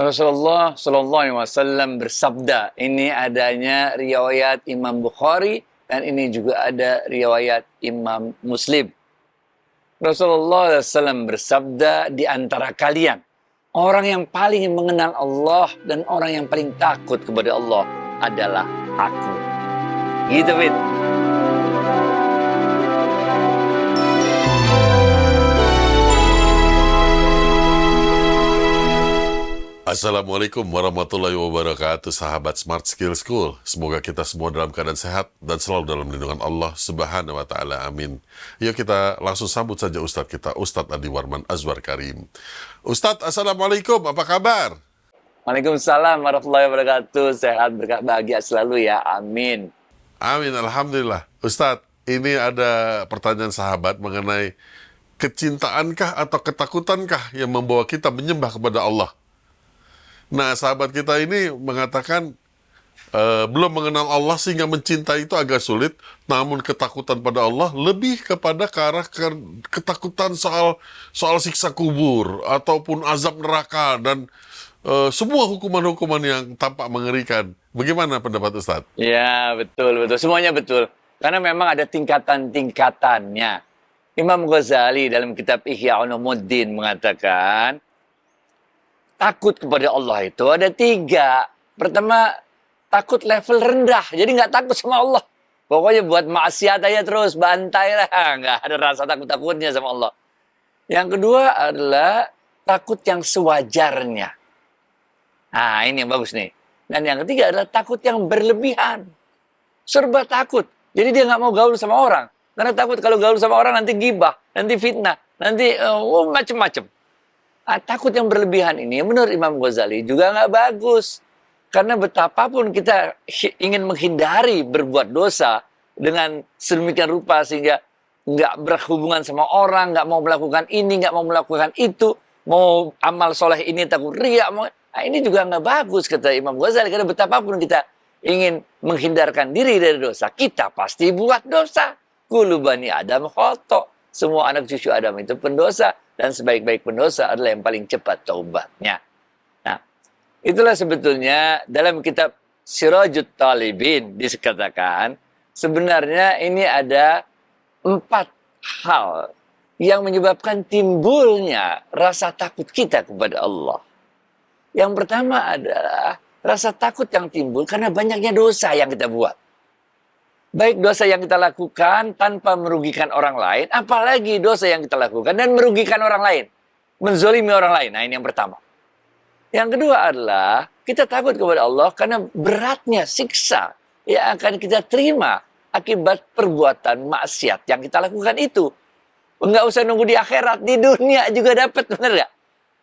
Rasulullah Shallallahu Alaihi Wasallam bersabda, ini adanya riwayat Imam Bukhari dan ini juga ada riwayat Imam Muslim. Rasulullah SAW bersabda, di antara kalian orang yang paling mengenal Allah dan orang yang paling takut kepada Allah adalah aku. Gitu, Fit. Assalamualaikum warahmatullahi wabarakatuh, sahabat Smart Skill School. Semoga kita semua dalam keadaan sehat dan selalu dalam lindungan Allah Subhanahu wa Ta'ala. Amin. Yuk kita langsung sambut saja Ustadz kita, Ustadz Adi Warman Azwar Karim. Ustadz, Assalamualaikum, apa kabar? Waalaikumsalam warahmatullahi wabarakatuh. Sehat, berkah, bahagia selalu ya. Amin. Amin, Alhamdulillah. Ustadz, ini ada pertanyaan sahabat mengenai kecintaankah atau ketakutankah yang membawa kita menyembah kepada Allah? Nah, sahabat kita ini mengatakan belum mengenal Allah sehingga mencintai itu agak sulit, namun ketakutan pada Allah lebih kepada ke arah ketakutan soal siksa kubur ataupun azab neraka dan semua hukuman-hukuman yang tampak mengerikan. Bagaimana pendapat Ustadz? Ya, betul. Semuanya betul. Karena memang ada tingkatan-tingkatannya. Imam Ghazali dalam kitab Ihya Ulumuddin mengatakan, takut kepada Allah itu ada 3. Pertama, takut level rendah. Jadi nggak takut sama Allah. Pokoknya buat maksiat aja terus, bantai lah. Nggak ada rasa takut-takutnya sama Allah. Yang kedua adalah takut yang sewajarnya. Nah, ini yang bagus nih. Dan yang ketiga adalah takut yang berlebihan. Serba takut. Jadi dia nggak mau gaul sama orang. Karena takut kalau gaul sama orang nanti gibah, nanti fitnah, nanti macem-macem. Takut yang berlebihan ini menurut Imam Ghazali juga nggak bagus. Karena betapapun kita ingin menghindari berbuat dosa dengan sedemikian rupa sehingga nggak berhubungan sama orang, nggak mau melakukan ini, nggak mau melakukan itu, mau amal soleh ini takut riya, ini juga nggak bagus kata Imam Ghazali. Karena betapapun kita ingin menghindarkan diri dari dosa, kita pasti buat dosa. Kullu bani Adam khata'. Semua anak cucu Adam itu pendosa. Dan sebaik-baik pendosa adalah yang paling cepat taubatnya. Nah, itulah sebetulnya dalam kitab Sirajut Talibin dikatakan, sebenarnya ini ada 4 hal yang menyebabkan timbulnya rasa takut kita kepada Allah. Yang pertama adalah rasa takut yang timbul karena banyaknya dosa yang kita buat. Baik dosa yang kita lakukan tanpa merugikan orang lain, apalagi dosa yang kita lakukan dan merugikan orang lain. Menzolimi orang lain. Nah, ini yang pertama. Yang kedua adalah kita takut kepada Allah karena beratnya siksa yang akan kita terima akibat perbuatan maksiat yang kita lakukan itu. Enggak usah nunggu di akhirat, di dunia juga dapat, benar gak?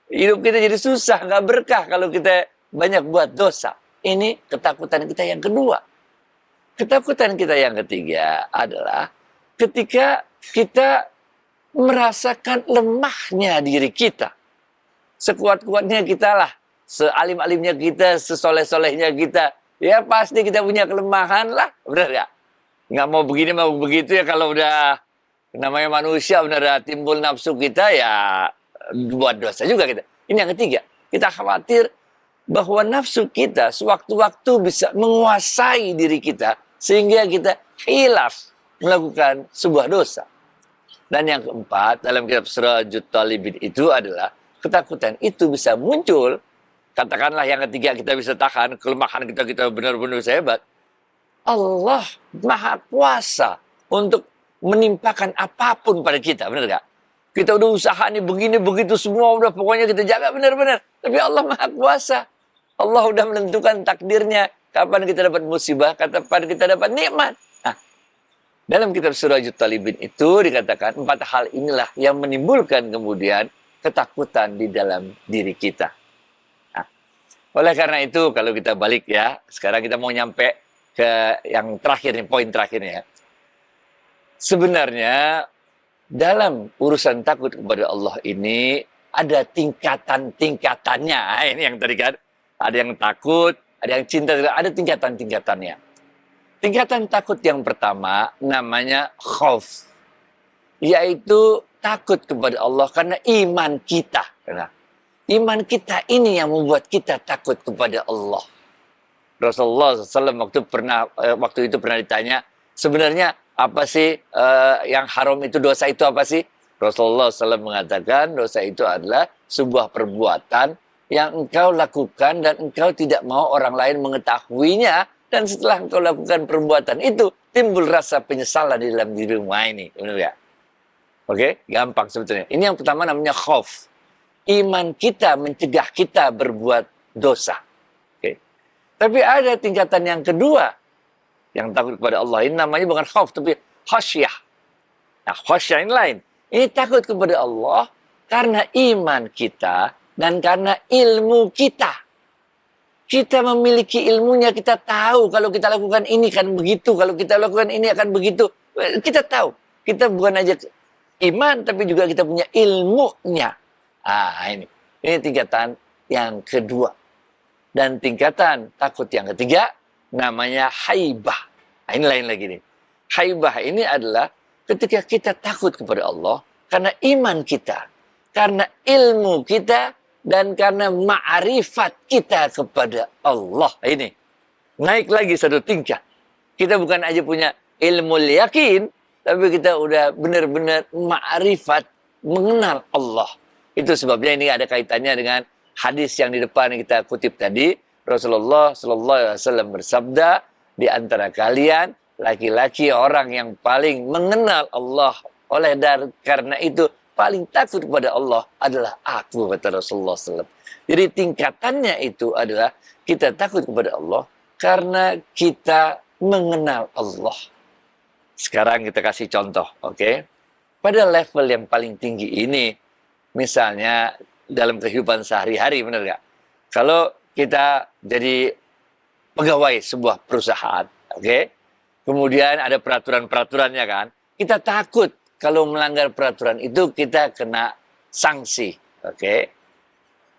Hidup kita jadi susah, nggak berkah kalau kita banyak buat dosa. Ini ketakutan kita yang kedua. Ketakutan kita yang ketiga adalah ketika kita merasakan lemahnya diri kita. Sekuat-kuatnya kita lah, sealim-alimnya kita, sesoleh-solehnya kita. Ya pasti kita punya kelemahan lah, benar gak? Nggak mau begini, mau begitu ya kalau udah namanya manusia, benar timbul nafsu kita ya buat dosa juga kita. Ini yang ketiga, kita khawatir bahwa nafsu kita sewaktu-waktu bisa menguasai diri kita sehingga kita hilaf melakukan sebuah dosa. Dan yang keempat, dalam kitab Sirajut Talibin itu adalah ketakutan itu bisa muncul. Katakanlah yang ketiga kita bisa tahan, kelemahan kita benar-benar hebat. Allah Maha Kuasa untuk menimpakan apapun pada kita, benar gak? Kita udah usaha nih begini, begitu semua udah pokoknya kita jaga benar-benar. Tapi Allah Maha Kuasa. Allah udah menentukan takdirnya. Kapan kita dapat musibah, kapan kita dapat nikmat. Nah, dalam kitab Sirajut Talibin itu dikatakan 4 hal inilah yang menimbulkan kemudian ketakutan di dalam diri kita. Nah, oleh karena itu kalau kita balik ya, sekarang kita mau nyampe ke yang terakhir nih, poin terakhirnya. Sebenarnya dalam urusan takut kepada Allah ini ada tingkatan-tingkatannya. Nah, ini yang tadi kan, ada yang takut, ada yang cinta, ada tingkatan-tingkatannya. Tingkatan takut yang pertama namanya khauf. Yaitu takut kepada Allah karena iman kita. Iman kita ini yang membuat kita takut kepada Allah. Rasulullah SAW waktu itu pernah ditanya, sebenarnya apa sih yang haram itu, dosa itu apa sih? Rasulullah SAW mengatakan dosa itu adalah sebuah perbuatan yang engkau lakukan dan engkau tidak mau orang lain mengetahuinya, dan setelah engkau lakukan perbuatan itu timbul rasa penyesalan di dalam dirimu. Ini benar ya? Oke, gampang sebetulnya. Ini yang pertama namanya khauf. Iman kita mencegah kita berbuat dosa. Oke. Tapi ada tingkatan yang kedua yang takut kepada Allah. Ini namanya bukan khauf tapi khasyah. Nah, khasyah ini lain. Ini takut kepada Allah karena iman kita dan karena ilmu kita. Kita memiliki ilmunya, kita tahu kalau kita lakukan ini kan begitu, kalau kita lakukan ini akan begitu. Kita tahu. Kita bukan aja iman, tapi juga kita punya ilmunya. Ini tingkatan yang kedua. Dan tingkatan takut yang ketiga, namanya haibah. Ini lain lagi nih. Haibah ini adalah ketika kita takut kepada Allah, karena iman kita, karena ilmu kita, dan karena ma'rifat kita kepada Allah. Ini naik lagi satu tingkat. Kita bukan aja punya ilmu yakin, tapi kita udah benar-benar ma'rifat, mengenal Allah. Itu sebabnya ini ada kaitannya dengan hadis yang di depan yang kita kutip tadi. Rasulullah SAW bersabda, di antara kalian laki-laki orang yang paling mengenal Allah, karena itu paling takut kepada Allah adalah aku, kata Rasulullah SAW. Jadi tingkatannya itu adalah kita takut kepada Allah karena kita mengenal Allah. Sekarang kita kasih contoh, oke? Pada level yang paling tinggi ini, misalnya dalam kehidupan sehari-hari, benar nggak? Kalau kita jadi pegawai sebuah perusahaan, oke? Kemudian ada peraturan-peraturannya kan? Kita takut kalau melanggar peraturan itu kita kena sanksi, oke?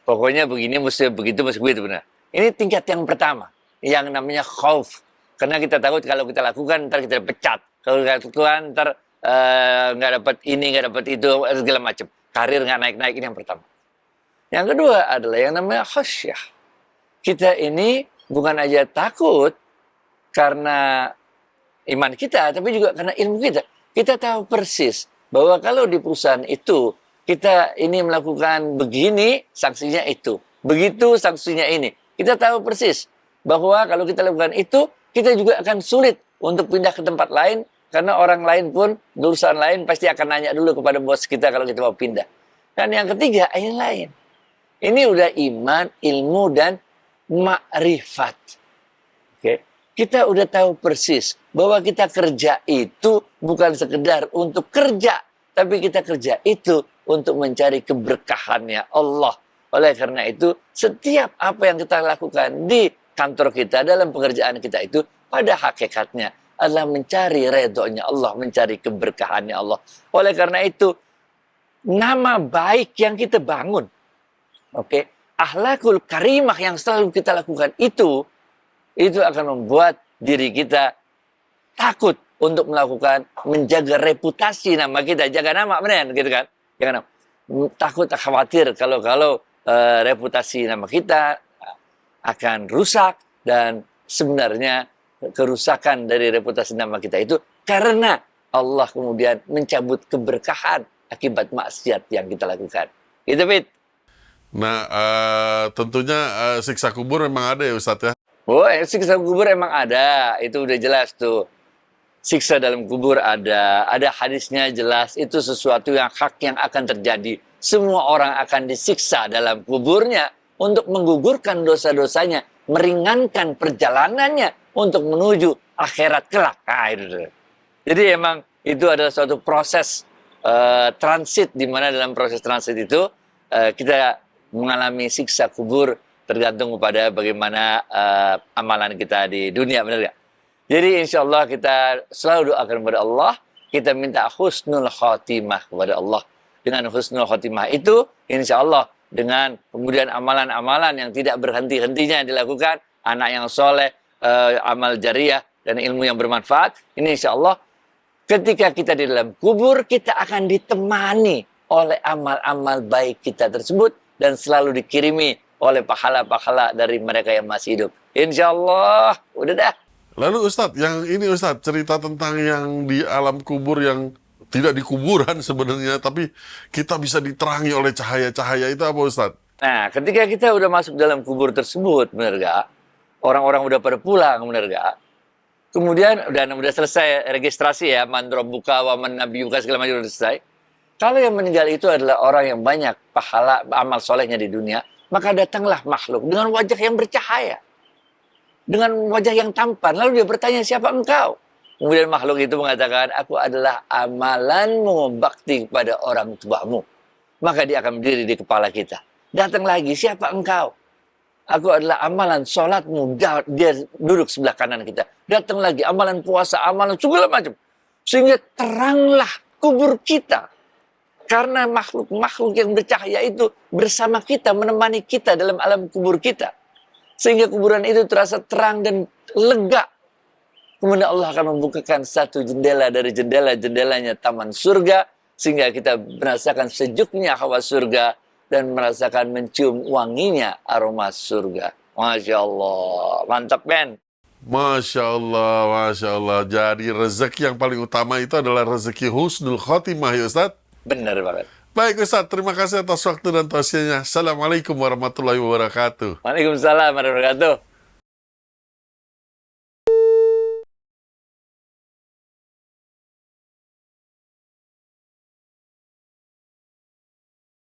Pokoknya begini, mesti begitu, benar. Ini tingkat yang pertama, yang namanya khauf. Karena kita takut kalau kita lakukan, ntar kita pecat. Kalau kita lakukan, ntar nggak dapat ini, nggak dapat itu, segala macam. Karir nggak naik-naik, ini yang pertama. Yang kedua adalah yang namanya khasyah. Kita ini bukan aja takut karena iman kita, tapi juga karena ilmu kita. Kita tahu persis bahwa kalau di perusahaan itu kita ini melakukan begini, sanksinya itu. Begitu, sanksinya ini. Kita tahu persis bahwa kalau kita lakukan itu, kita juga akan sulit untuk pindah ke tempat lain, karena orang lain pun, perusahaan lain pasti akan nanya dulu kepada bos kita kalau kita mau pindah. Dan yang ketiga, ini lain. Ini udah iman, ilmu, dan ma'rifat. Oke. Kita udah tahu persis bahwa kita kerja itu bukan sekedar untuk kerja, tapi kita kerja itu untuk mencari keberkahannya Allah. Oleh karena itu, setiap apa yang kita lakukan di kantor kita, dalam pekerjaan kita itu, pada hakikatnya adalah mencari redhonya Allah, mencari keberkahannya Allah. Oleh karena itu, nama baik yang kita bangun, oke, akhlakul karimah yang selalu kita lakukan itu akan membuat diri kita takut untuk melakukan, menjaga reputasi nama kita, jaga nama, benar gitu kan? Jaga nama. Takut, khawatir kalau reputasi nama kita akan rusak, dan sebenarnya kerusakan dari reputasi nama kita itu karena Allah kemudian mencabut keberkahan akibat maksiat yang kita lakukan. Itu, Fit. Nah, tentunya siksa kubur memang ada ya Ustadz ya? Oh, siksa kubur emang ada, itu udah jelas tuh. Siksa dalam kubur ada hadisnya jelas, itu sesuatu yang hak yang akan terjadi. Semua orang akan disiksa dalam kuburnya untuk menggugurkan dosa-dosanya, meringankan perjalanannya untuk menuju akhirat kelak. Nah, itu. Jadi emang itu adalah suatu proses transit, di mana dalam proses transit itu kita mengalami siksa kubur, tergantung kepada bagaimana amalan kita di dunia, benar gak? Jadi insya Allah kita selalu doakan kepada Allah, kita minta husnul khotimah kepada Allah. Dengan husnul khotimah itu, insya Allah dengan kemudian amalan-amalan yang tidak berhenti-hentinya dilakukan, anak yang soleh, amal jariah, dan ilmu yang bermanfaat, ini insya Allah ketika kita di dalam kubur, kita akan ditemani oleh amal-amal baik kita tersebut, dan selalu dikirimi oleh pahala-pahala dari mereka yang masih hidup. Insya Allah, udah dah. Lalu Ustadz, yang ini Ustadz, cerita tentang yang di alam kubur yang tidak di kuburan sebenarnya, tapi kita bisa diterangi oleh cahaya-cahaya itu apa Ustadz? Nah, ketika kita udah masuk dalam kubur tersebut, bener gak? Orang-orang udah pada pulang, bener gak? Kemudian udah selesai registrasi ya, man rabbuka wa man nabiyuka segala macam udah selesai. Kalau yang meninggal itu adalah orang yang banyak pahala amal solehnya di dunia, maka datanglah makhluk dengan wajah yang bercahaya, dengan wajah yang tampan. Lalu dia bertanya, siapa engkau? Kemudian makhluk itu mengatakan, aku adalah amalanmu bakti kepada orang tuamu. Maka dia akan berdiri di kepala kita. Datang lagi, siapa engkau? Aku adalah amalan sholatmu. Dia duduk sebelah kanan kita. Datang lagi, amalan puasa, amalan segala macam. Sehingga teranglah kubur kita. Karena makhluk-makhluk yang bercahaya itu bersama kita, menemani kita dalam alam kubur kita. Sehingga kuburan itu terasa terang dan lega. Kemudian Allah akan membukakan satu jendela dari jendela-jendelanya taman surga. Sehingga kita merasakan sejuknya hawa surga. Dan merasakan mencium wanginya aroma surga. Masya Allah. Mantap, men. Masya Allah, Masya Allah. Jadi rezeki yang paling utama itu adalah rezeki husnul khotimah ya Ustadz. Benar banget. Baik Ustadz, terima kasih atas waktu dan tausiahnya. Assalamualaikum warahmatullahi wabarakatuh. Waalaikumsalam warahmatullahi wabarakatuh.